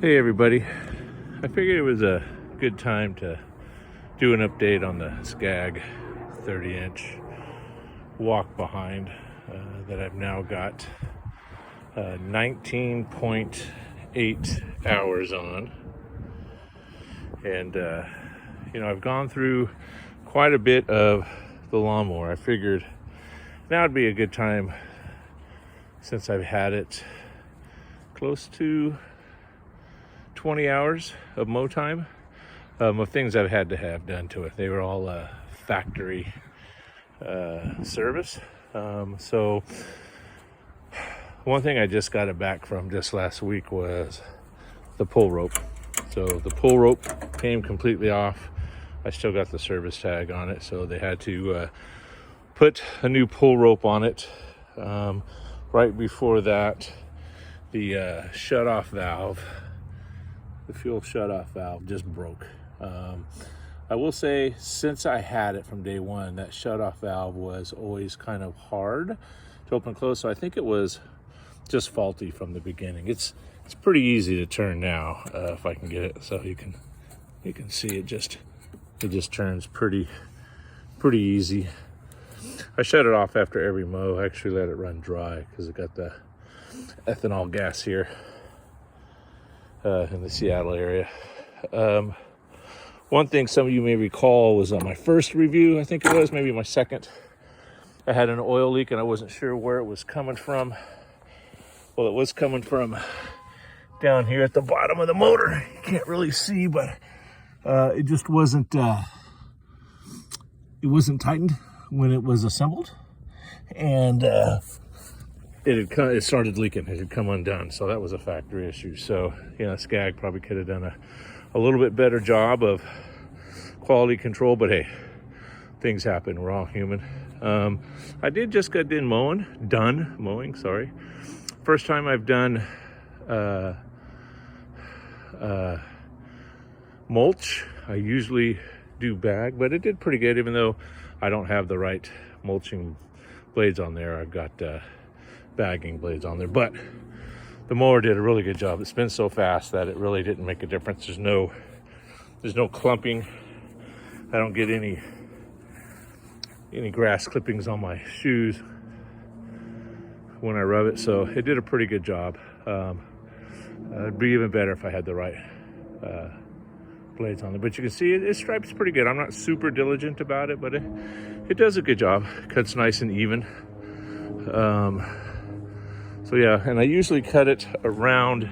Hey everybody, I figured it was a good time to do an update on the Skag 30-inch walk behind that I've now got 19.8 hours on. And I've gone through quite a bit of the lawnmower. I figured now would be a good time, since I've had it close to 20 hours of mow time, of things I've had to have done to it. They were all factory service. So one thing I just got it back from just last week was the pull rope. So the pull rope came completely off. I still got the service tag on it, so they had to put a new pull rope on it. Right before that, the shut-off valve, the fuel shut-off valve, just broke. I will say, since I had it from day one, that shut-off valve was always kind of hard to open and close, so I think it was just faulty from the beginning. It's pretty easy to turn now, if I can get it so you can see it just turns pretty easy. I shut it off after every mow. I actually let it run dry because it got the ethanol gas here in the Seattle area. One thing some of you may recall was on my first review, I think it was, maybe my second, I had an oil leak and I wasn't sure where it was coming from. Well, it was coming from down here at the bottom of the motor. You can't really see, but it just wasn't tightened when it was assembled, and it started leaking. It had come undone, so that was a factory issue. So Skag probably could have done a little bit better job of quality control, but hey, things happen. We're all human. I did just get done mowing. Sorry, first time I've done mulch. I usually do bag, but it did pretty good, even though I don't have the right mulching blades on there. I've got bagging blades on there, but the mower did a really good job. It spins so fast that it really didn't make a difference. There's no clumping. I don't get any grass clippings on my shoes when I rub it, so it did a pretty good job. It'd be even better if I had the right blades on there, but you can see it stripes pretty good. I'm not super diligent about it, but it does a good job. Cuts nice and even. So yeah, and I usually cut it around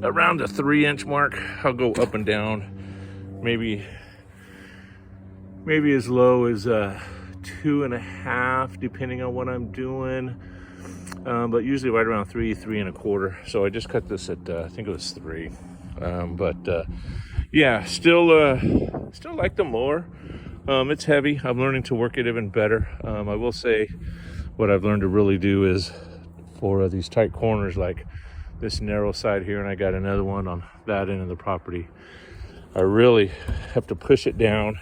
the 3-inch mark. I'll go up and down, maybe as low as 2.5, depending on what I'm doing. But usually right around 3.25. So I just cut this at I think it was 3. Yeah, still like the mower. It's heavy. I'm learning to work it even better. I will say, what I've learned to really do is for these tight corners, like this narrow side here, and I got another one on that end of the property, I really have to push it down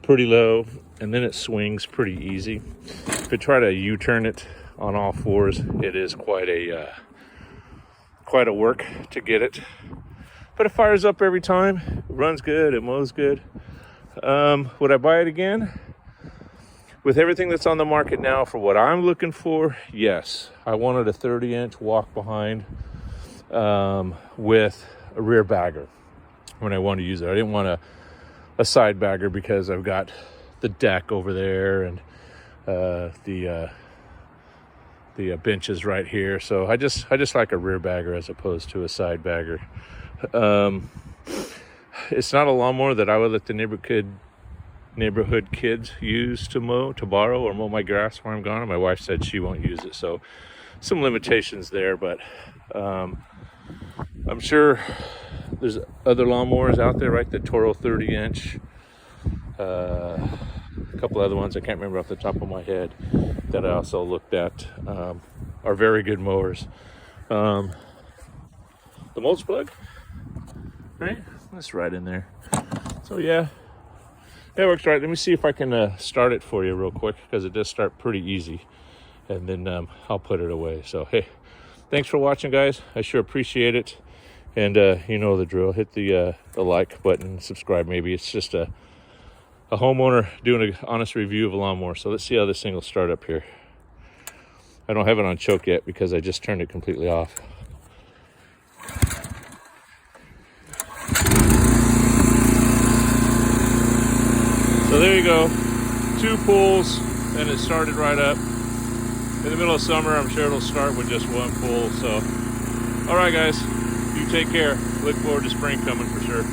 pretty low, and then it swings pretty easy. If I try to U-turn it on all fours, it is quite a work to get it. But it fires up every time. It runs good. It mows good. Would I buy it again? With everything that's on the market now for what I'm looking for, yes. I wanted a 30-inch walk behind with a rear bagger when I wanted to use it. I didn't want a side bagger because I've got the deck over there and the benches right here. So I just like a rear bagger as opposed to a side bagger. It's not a lawnmower that I would let the neighborhood kids use to borrow or mow my grass where I'm gone. And my wife said she won't use it, so some limitations there, but I'm sure there's other lawnmowers out there, right? The Toro 30-inch, a couple other ones I can't remember off the top of my head that I also looked at, are very good mowers. The mulch plug, right? That's right in there. So yeah, that works right. Let me see if I can start it for you real quick, because it does start pretty easy, and then I'll put it away. So hey, thanks for watching, guys. I sure appreciate it, And you know the drill. Hit the like button, subscribe maybe. It's just a homeowner doing an honest review of a lawnmower. So let's see how this thing will start up here. I don't have it on choke yet because I just turned it completely off. So there you go. 2 pulls and it started right up. In the middle of summer, I'm sure it'll start with just 1 pull. So, all right, guys, you take care. Look forward to spring coming for sure.